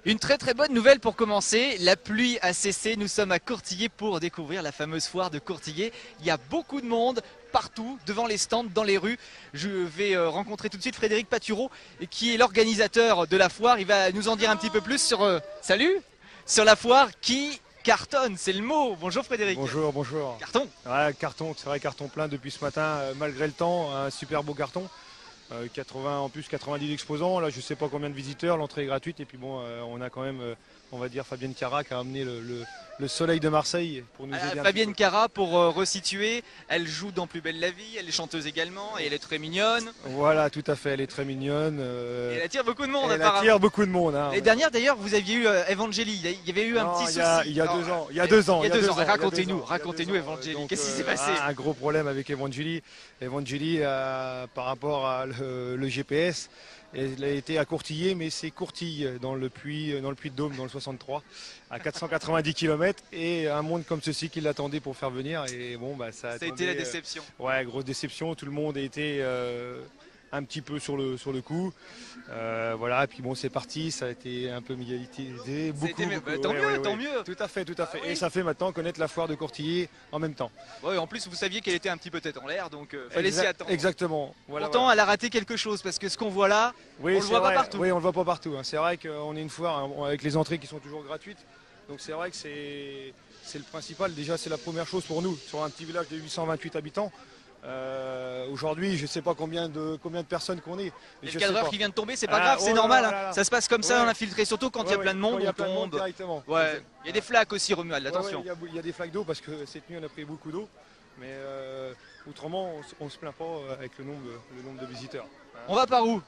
Une très très bonne nouvelle pour commencer, la pluie a cessé, nous sommes à Courtillé pour découvrir la fameuse foire de Courtillé. Il y a beaucoup de monde partout, devant les stands, dans les rues. Je vais rencontrer tout de suite Frédéric Patureau, qui est l'organisateur de la foire. Il va nous en dire un petit peu plus sur, salut, sur la foire qui cartonne, c'est le mot. Bonjour Frédéric. Bonjour, bonjour. Carton. Ouais, carton, c'est vrai, carton plein depuis ce matin, malgré le temps, un super beau carton. 80, en plus 90 exposants, là je sais pas combien de visiteurs, l'entrée est gratuite et puis bon on a quand même on va dire Fabienne Cara qui a amené le soleil de Marseille pour nous aider. Fabienne Cara, pour resituer, elle joue dans Plus belle la vie, elle est chanteuse également et elle est très mignonne. Voilà, tout à fait, elle est très mignonne. Et elle attire beaucoup de monde elle apparemment. attire beaucoup de monde. Hein, Les dernières d'ailleurs, vous aviez eu Evangélie, il y avait eu un petit souci. Il y a 2 ans. Il y a 2 ans. Racontez-nous Evangélie, qu'est-ce qui s'est passé? Un gros problème avec Evangélie. Evangélie, par rapport à le GPS, elle a été à Courtillé, mais c'est Courtille dans le Puy-de-Dôme, dans le 63, à 490 km, et un monde comme ceci qui l'attendait pour faire venir. Et bon, bah, ça a été la déception. Ouais, grosse déception. Tout le monde a été un petit peu sur le coup. Voilà, et puis bon, c'est parti, ça a été un peu médiatisé. Tant mieux. Tout à fait. Ah, oui. Et ça fait maintenant connaître la foire de Courtillé en même temps. Ouais, en plus, vous saviez qu'elle était un petit peu tête en l'air, donc fallait s'y attendre. Exactement. Voilà, pourtant, elle a raté quelque chose, parce que ce qu'on voit là, oui, on le voit pas partout. Oui, on le voit pas partout. Hein. C'est vrai qu'on est une foire avec les entrées qui sont toujours gratuites. Donc c'est vrai que c'est le principal. Déjà, c'est la première chose pour nous, sur un petit village de 828 habitants. Aujourd'hui, je ne sais pas combien de personnes qu'on est. Le cadreur qui vient de tomber, c'est pas grave, c'est normal. Voilà. Ça se passe comme ça, on a filtré, surtout quand il y a plein de monde, on tombe. Directement. Ouais. Il y a des flaques aussi, Romuald, attention. Il y a des flaques d'eau parce que cette nuit on a pris beaucoup d'eau. Mais autrement, on ne se plaint pas avec le nombre de visiteurs. On va par où?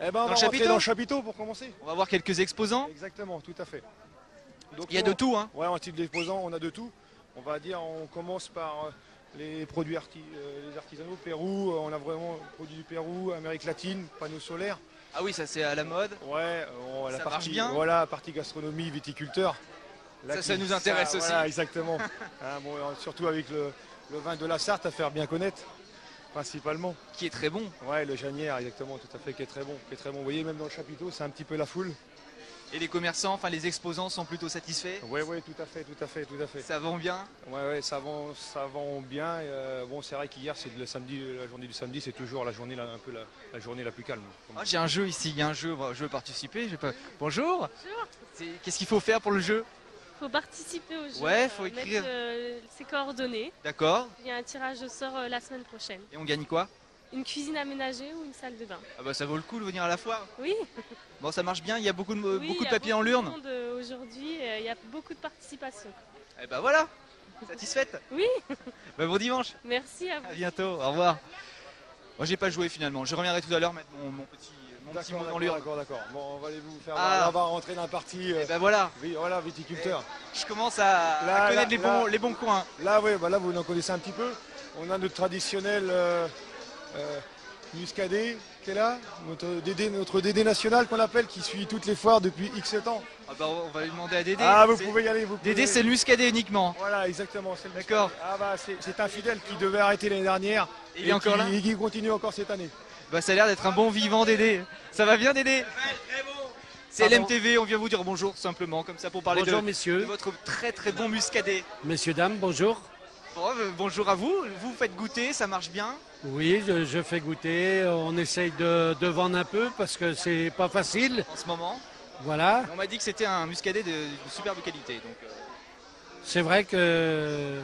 On va rentrer dans le chapiteau pour commencer. On va voir quelques exposants. Exactement, tout à fait. Donc, il y a de tout, hein? Ouais, en type d'exposants, on a de tout. On va dire, on commence par les produits les artisanaux, Pérou, on a vraiment produits du Pérou, Amérique latine, panneaux solaires. Ah oui, ça c'est à la mode. Ouais, ça marche bien. Voilà, partie gastronomie, viticulteur. Ça nous intéresse aussi. Voilà, exactement. Hein, bon, surtout avec le vin de la Sarthe à faire bien connaître, principalement. Qui est très bon. Ouais, le Janière, exactement, tout à fait, qui est très bon. Vous voyez, même dans le chapiteau, c'est un petit peu la foule. Et les commerçants, enfin les exposants sont plutôt satisfaits? Oui, tout à fait. Ça vend bien? Ouais, ça vend bien. Bon, c'est vrai qu'hier, c'est le samedi, la journée du samedi, c'est toujours la journée la journée la plus calme. Ah, j'ai un jeu ici, il y a un jeu, je veux participer. Bonjour. Qu'est-ce qu'il faut faire pour le jeu? Il faut participer au jeu, ouais, faut écrire mettre ses coordonnées. D'accord. Il y a un tirage au sort la semaine prochaine. Et on gagne quoi? Une cuisine aménagée ou une salle de bain. Ah bah ça vaut le coup de venir à la foire. Oui. Bon, ça marche bien, il y a beaucoup de papier en l'urne. Aujourd'hui, il y a beaucoup de participation. Et bah voilà, satisfaite? Oui. Bah bon dimanche. Merci à vous. À bientôt, au revoir. Moi j'ai pas joué finalement, je reviendrai tout à l'heure mettre mon petit mot dans l'urne. D'accord. Bon, on va aller vous faire. Ah. On va rentrer dans la partie. Bah voilà. Voilà, viticulteur. Je commence à connaître les bons coins. Là, oui, là vous en connaissez un petit peu. On a notre traditionnel muscadet qui est là, notre Dédé national qu'on appelle, qui suit toutes les foires depuis X temps. Ah bah on va lui demander à Dédé. Ah, vous pouvez y aller. Dédé, c'est le muscadet uniquement. Voilà, exactement. D'accord. Ah bah c'est un fidèle qui devait arrêter l'année dernière. Et il est encore là. Et qui continue encore cette année. Bah ça a l'air d'être un bon vivant, Dédé. Ça va bien, Dédé? C'est LMTV, on vient vous dire bonjour simplement, comme ça pour parler messieurs. de votre très très bon muscadet. Messieurs, dames, bonjour. Bon, bonjour à vous, vous faites goûter, ça marche bien? Oui, je fais goûter, on essaye de vendre un peu parce que c'est pas facile. En ce moment. Voilà. On m'a dit que c'était un muscadet de superbe qualité. Donc, c'est vrai que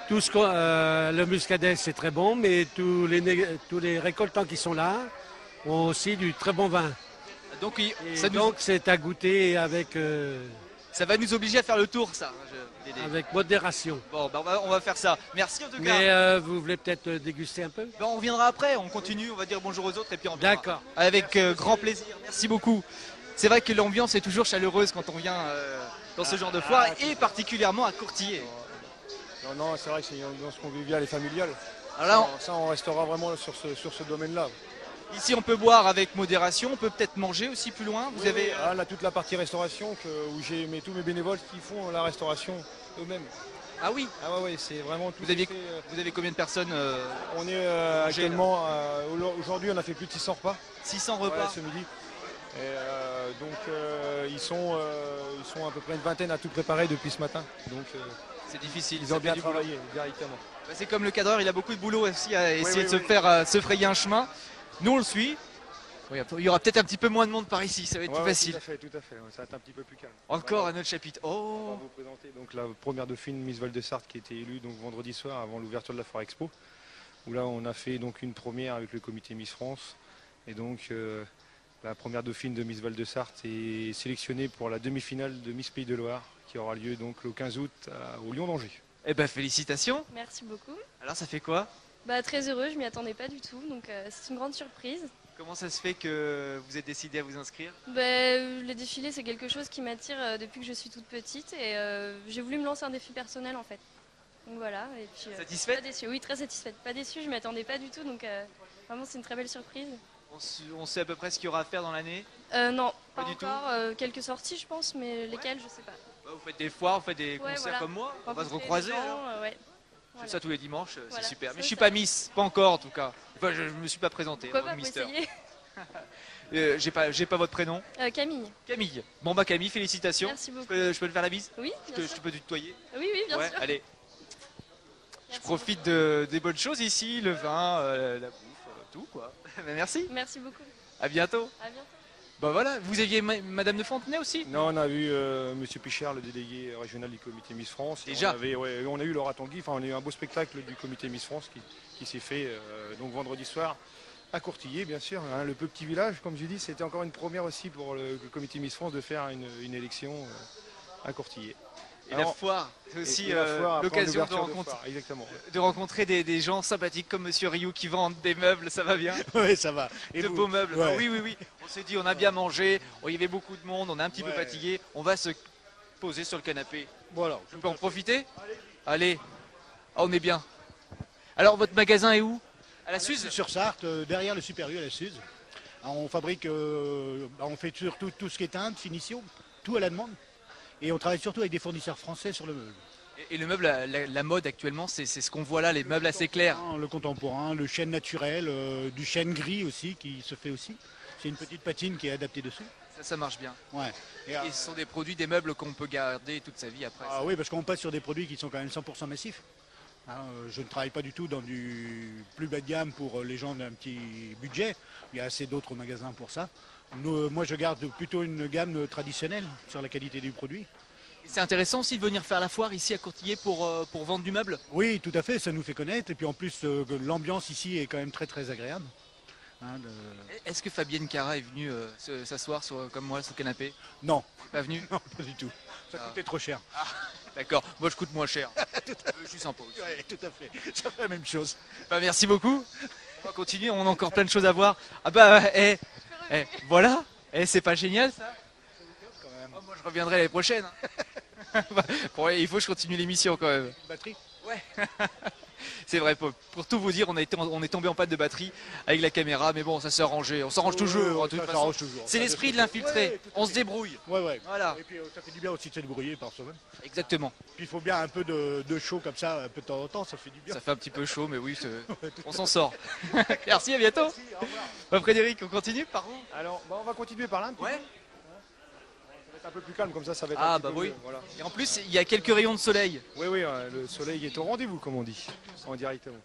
le muscadet c'est très bon, mais tous les récoltants qui sont là ont aussi du très bon vin. Donc, donc c'est à goûter avec... ça va nous obliger à faire le tour, ça. Avec modération. Bon, bah on va faire ça. Merci en tout cas. Mais vous voulez peut-être déguster un peu? On reviendra après, on continue, on va dire bonjour aux autres et puis on reviendra. D'accord. Avec grand plaisir, merci beaucoup. C'est vrai que l'ambiance est toujours chaleureuse quand on vient dans ce genre de foire et particulièrement à Courtillé. Non, c'est vrai que c'est une ambiance conviviale et familiale. Alors, ça, on restera vraiment sur ce domaine-là. Ici, on peut boire avec modération, on peut peut-être manger aussi plus loin. Vous avez là, toute la partie restauration où j'ai tous mes bénévoles qui font la restauration eux-mêmes. Ah oui. Ah ouais, c'est vraiment tout. Vous avez combien de personnes On est actuellement aujourd'hui, on a fait plus de 600 repas. 600 repas ce midi. Ils sont à peu près une vingtaine à tout préparer depuis ce matin. Donc C'est difficile. ils ça ont fait bien du boulot. travaillé directement. Bah, c'est comme le cadreur, il a beaucoup de boulot aussi à essayer oui, de se oui. faire se frayer un chemin. Nous on le suit. Bon, il y aura peut-être un petit peu moins de monde par ici, ça va être Ouais, plus ouais, facile. tout à fait. Ça va être un petit peu plus calme. Encore un autre chapitre. On va Oh, vous présenter donc la première dauphine Miss Val de Sarthe qui a été élue donc vendredi soir avant l'ouverture de la Foire Expo. Où là on a fait donc une première avec le comité Miss France. Et donc la première dauphine de Miss Val de Sarthe est sélectionnée pour la demi-finale de Miss Pays de Loire qui aura lieu donc le 15 août au Lion d'Angers. eh ben félicitations. Merci beaucoup. Alors ça fait quoi? Bah, très heureux, je m'y attendais pas du tout, donc c'est une grande surprise. Comment ça se fait que vous êtes décidé à vous inscrire? Les défilés, c'est quelque chose qui m'attire depuis que je suis toute petite et j'ai voulu me lancer un défi personnel en fait. Donc voilà, et puis Satisfaite? pas déçue, oui, très satisfaite. Pas déçue, je m'y attendais pas du tout, donc vraiment c'est une très belle surprise. On sait à peu près ce qu'il y aura à faire dans l'année. Non, Pas pas du tout. encore, quelques sorties je pense, mais lesquelles je sais pas. Bah, vous faites des foires, vous faites des Ouais, concerts voilà. comme moi. On va se Rencontrer recroiser. des gens, Alors. ouais. Je Voilà. fais ça tous les dimanches, Voilà, c'est super. Mais c'est je suis ça. pas Miss, pas encore en tout cas. Enfin, je me suis pas présenté. Pourquoi avant pas, le faut Mister. essayer. J'ai pas votre prénom. Camille, Camille. Bon bah Camille, félicitations. merci beaucoup. Je peux te faire la bise? Oui, Je bien sûr. peux te tutoyer? Oui, oui, bien Ouais, sûr. allez. Je Merci profite des bonnes choses ici, le vin, la bouffe, tout quoi. Ben, merci, beaucoup. Merci beaucoup. à bientôt. À bientôt. Bah voilà, vous aviez Madame de Fontenay aussi? Non, on a vu Monsieur Pichard, le délégué régional du comité Miss France. Et Déjà on a eu Laura Tanguy, on a eu un beau spectacle du comité Miss France qui s'est fait donc vendredi soir à Courtillé, bien sûr. Hein, le petit village, comme je dis, c'était encore une première aussi pour le comité Miss France de faire une élection à Courtillé. Et la foire, c'est aussi Et la foire après l'occasion l'ouverture de foire, exactement. de rencontrer des gens sympathiques comme Monsieur Rioux qui vendent des meubles, ça va bien? Oui, ça va. Et De vous beaux meubles. Ouais. Ah oui, oui, oui. On s'est dit, on a bien mangé, il y avait beaucoup de monde, on est un petit peu Ouais. fatigué, on va se poser sur le canapé. Voilà. Je peux en profiter? Allez. Ah, on est bien. Alors, votre magasin est où? À la Suze? Sur Sarthe, derrière le Super U à la Suze. Alors, on fabrique, on fait surtout tout ce qui est teinte, finition, tout à la demande. Et on travaille surtout avec des fournisseurs français sur le meuble. Et le meuble, la mode actuellement, c'est ce qu'on voit là, les meubles assez clairs. Le contemporain, le chêne naturel, du chêne gris aussi qui se fait aussi. C'est une petite patine qui est adaptée dessus. Ça marche bien. Ouais. Et, Et ce sont des produits, des meubles qu'on peut garder toute sa vie après. oui, parce qu'on passe sur des produits qui sont quand même 100% massifs. Hein, je ne travaille pas du tout dans du plus bas de gamme pour les gens d'un petit budget. Il y a assez d'autres magasins pour ça. Moi, je garde plutôt une gamme traditionnelle sur la qualité du produit. C'est intéressant aussi de venir faire la foire ici à Courtillé pour vendre du meuble. Oui, tout à fait, ça nous fait connaître. Et puis en plus, l'ambiance ici est quand même très très agréable. Hein, Est-ce que Fabienne Cara est venue s'asseoir comme moi sur le canapé? Non, Pas venue? non, pas du tout. Ça Ah. coûtait trop cher. D'accord, moi je coûte moins cher. Je suis sympa aussi. Oui, tout à fait. Ça fait la même chose. Bah, merci beaucoup. On va continuer, on a encore plein de choses à voir. Ah bah, voilà. C'est pas génial ça? Oh, moi je reviendrai l'année prochaine. Bon, il faut que je continue l'émission quand même. Batterie. C'est vrai, pour tout vous dire, on est tombé en panne de batterie avec la caméra, mais bon, ça s'est arrangé. On s'arrange toujours, de toute Ça façon. s'arrange toujours. C'est Ça, l'esprit de ça- l'infiltré. Ouais, tout à On fait. se débrouille. Ouais, ouais. Voilà, Et puis ça fait du bien aussi de se débrouiller par soi-même. exactement. Puis il faut bien un peu de chaud comme ça, un peu de temps en temps, ça fait du bien. Ça fait un petit peu chaud, mais oui, on s'en sort. Merci, à bientôt. Bah, Frédéric, on continue par où? Alors, on va continuer par là un petit Ouais. peu. Ça va être un peu plus calme, comme ça va être Ah un petit bah peu oui. mieux, voilà. Et en plus, il y a quelques rayons de soleil. Oui, oui, le soleil est au rendez-vous, comme on dit, en directement.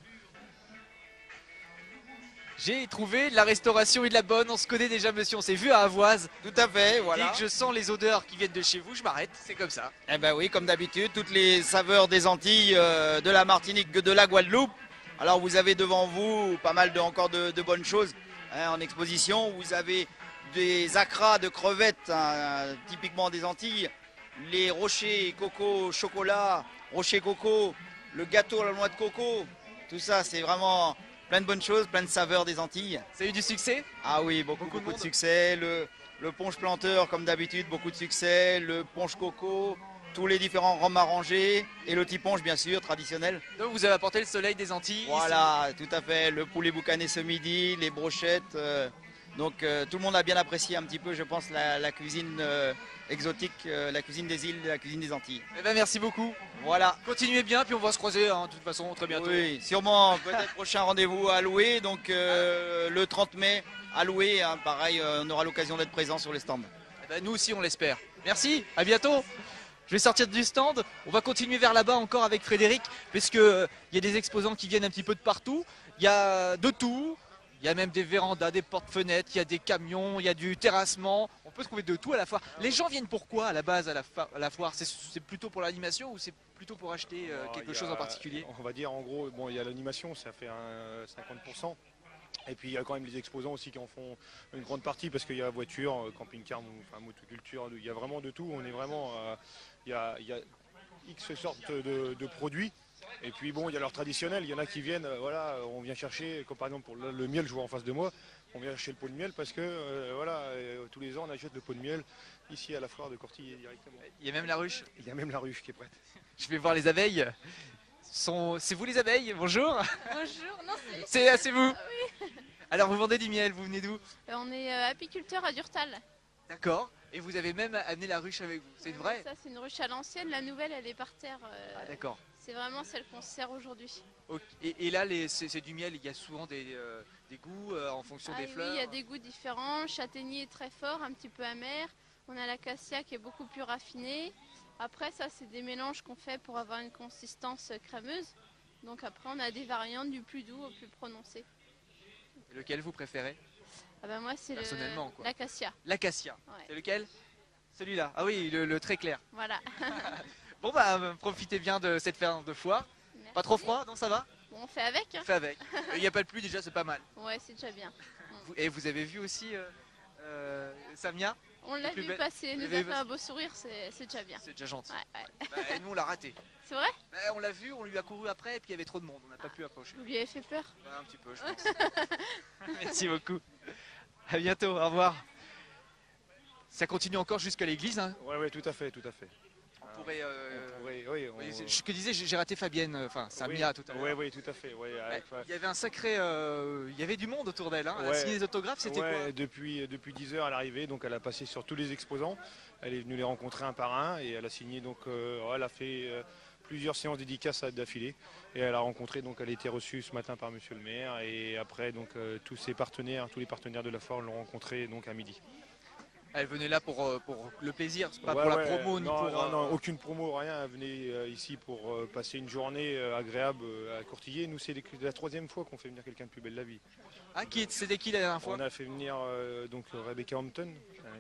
J'ai trouvé de la restauration et de la bonne. On se connaît déjà, monsieur. On s'est vu à Avoise. Tout à fait, Dès voilà. que je sens les odeurs qui viennent de chez vous, je m'arrête. C'est comme ça. Eh ben oui, comme d'habitude, toutes les saveurs des Antilles, de la Martinique, de la Guadeloupe. Alors vous avez devant vous pas mal encore de bonnes choses hein, en exposition. Vous avez des acras de crevettes, hein, typiquement des Antilles, les rochers coco chocolat, rocher coco, le gâteau à la noix de coco. Tout ça, c'est vraiment plein de bonnes choses, plein de saveurs des Antilles. Ça a eu du succès? Ah oui, beaucoup Beaucoup de de monde. succès. Le punch planteur, comme d'habitude, beaucoup de succès. Le punch coco, tous les différents rhums arrangés. Et le petit punch, bien sûr, traditionnel. Donc vous avez apporté le soleil des Antilles. Voilà, tout à fait. Le poulet boucané ce midi, les brochettes, Donc tout le monde a bien apprécié un petit peu, je pense, la cuisine exotique, la cuisine des îles, la cuisine des Antilles. Eh ben, merci beaucoup. Voilà. Continuez bien, puis on va se croiser hein, de toute façon très bientôt. Oui, sûrement, peut-être prochain rendez-vous à Loué, donc le 30 mai à Loué, hein, pareil, on aura l'occasion d'être présent sur les stands. Eh ben, nous aussi, on l'espère. Merci, à bientôt. Je vais sortir du stand, on va continuer vers là-bas encore avec Frédéric, parce qu'il y a des exposants qui viennent un petit peu de partout, il y a de tout, il y a même des vérandas, des portes-fenêtres, il y a des camions, il y a du terrassement, on peut trouver de tout à la foire. Les gens viennent pourquoi à la base à la foire? C'est plutôt pour l'animation ou c'est plutôt pour acheter quelque chose en particulier? On va dire en gros, bon, il y a l'animation, ça fait un 50%. Et puis il y a quand même les exposants aussi qui en font une grande partie parce qu'il y a voiture, camping-car, enfin, motoculture, il y a vraiment de tout. On est vraiment, il y a X sortes de produits. Et puis bon, il y a leur traditionnel, il y en a qui viennent, voilà, on vient chercher, comme par exemple pour le miel, je vois en face de moi, on vient chercher le pot de miel parce que voilà, tous les ans on achète le pot de miel ici à la foire de Cortillé directement. Il y a même la ruche. Il y a même la ruche qui est prête. Je vais voir les abeilles. C'est vous les abeilles? Bonjour. Bonjour, non C'est vous. Alors vous vendez du miel, vous venez d'où? on est apiculteur à Durtal. D'accord. Et vous avez même amené la ruche avec vous, c'est vrai? Ça c'est une ruche à l'ancienne, la nouvelle elle est par terre. Ah d'accord. C'est vraiment celle qu'on se sert aujourd'hui. Ok. Et là c'est du miel, il y a souvent des goûts en fonction des fleurs. Oui, il y a des goûts différents. Châtaignier est très fort, un petit peu amer. On a l'acacia qui est beaucoup plus raffiné. Après ça c'est des mélanges qu'on fait pour avoir une consistance crémeuse. Donc après on a des variantes du plus doux au plus prononcé. Lequel vous préférez? Ah ben moi c'est Personnellement, quoi. l'acacia. L'acacia. Ouais. C'est lequel? Celui-là. Ah oui, le très clair. Voilà. Bon bah profitez bien de cette ferme de foire. Merci. Pas trop froid, non ça va? Bon, on fait avec. Hein. Fait avec. Il n'y a pas de pluie déjà, c'est pas mal. Ouais, c'est déjà bien. Et vous avez vu aussi Samia? On l'a plus vu belle. passer, elle Vous nous l'avez a vu fait un beau sourire, c'est déjà bien. C'est déjà gentil. Ouais, ouais. Bah, et nous on l'a raté. C'est vrai? Bah, on l'a vu, on lui a couru après et puis il y avait trop de monde, on n'a pas pu approcher. Vous lui avez fait peur? Bah, un petit peu je pense. Merci beaucoup. À bientôt, au revoir. Ça continue encore jusqu'à l'église. Hein. Ouais, tout à fait, tout à fait. On pourrait, Oui, ce que disais, j'ai raté Fabienne, enfin Samia tout à l'heure. Oui, tout à fait. Ouais, Il y avait un sacré, il y avait du monde autour d'elle. Hein. Elle a Ouais. signé des autographes, c'était quoi? depuis 10 heures à l'arrivée, donc elle a passé sur tous les exposants. Elle est venue les rencontrer un par un et elle a signé, donc elle a fait plusieurs séances dédicaces d'affilée et elle a rencontré, donc elle a été reçue ce matin par Monsieur le maire et après donc tous les partenaires de la foire l'ont rencontrée donc à midi. Elle venait là pour le plaisir, c'est pas Ouais, pour la ouais, promo ni non, pour. non, aucune promo, rien. Elle venait ici pour passer une journée agréable à Cortillé. Nous, c'est la 3e fois qu'on fait venir quelqu'un de plus belle la vie. Ah, c'était qui la dernière fois? On a fait venir donc Rebecca Hampton,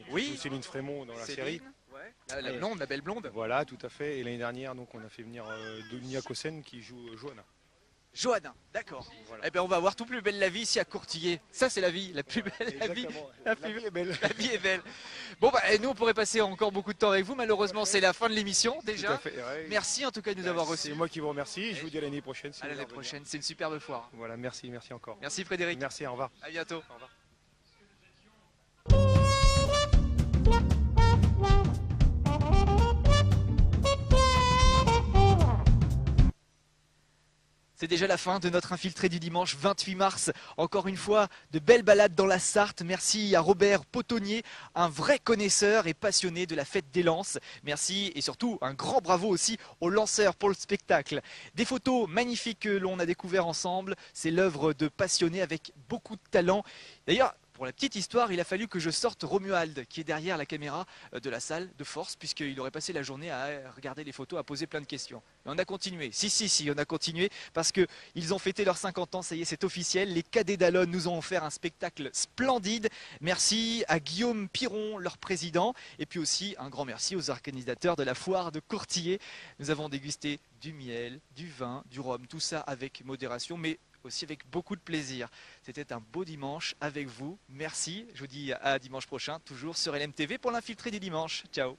qui Oui. joue Céline Frémont dans la série. Céline, ouais. La blonde, la belle blonde. Voilà, tout à fait. Et l'année dernière, donc, on a fait venir Dunia Kossen qui joue Johanna. Johanna, d'accord. Voilà. Eh bien, on va voir tout plus belle la vie ici à Courtillé. Ça, c'est la vie, la plus belle la vie. Exactement. La vie est belle. La vie est belle. Bon, bah, nous, on pourrait passer encore beaucoup de temps avec vous. Malheureusement, c'est la fin de l'émission Tout à déjà. fait, ouais. Merci en tout cas de nous avoir reçus. C'est moi qui vous remercie. Je vous dis à l'année prochaine. si À vous l'année voulez revenir. prochaine, c'est une superbe foire. Voilà, merci encore. Merci Frédéric. Merci, au revoir. À bientôt. Au revoir. C'est déjà la fin de notre infiltré du dimanche 28 mars. Encore une fois, de belles balades dans la Sarthe. Merci à Robert Potonnier, un vrai connaisseur et passionné de la fête des lances. Merci et surtout un grand bravo aussi aux lanceurs pour le spectacle. Des photos magnifiques que l'on a découvert ensemble. C'est l'œuvre de passionnés avec beaucoup de talent. D'ailleurs, pour la petite histoire, il a fallu que je sorte Romuald, qui est derrière la caméra de la salle de force, puisqu'il aurait passé la journée à regarder les photos, à poser plein de questions. Mais on a continué. Si, on a continué, parce qu'ils ont fêté leurs 50 ans, ça y est, c'est officiel. Les cadets d'Allonne nous ont offert un spectacle splendide. Merci à Guillaume Piron, leur président, et puis aussi un grand merci aux organisateurs de la foire de Courtillé. Nous avons dégusté du miel, du vin, du rhum, tout ça avec modération, mais aussi avec beaucoup de plaisir. C'était un beau dimanche avec vous. Merci. Je vous dis à dimanche prochain, toujours sur LMTV pour l'infiltré du dimanche. Ciao.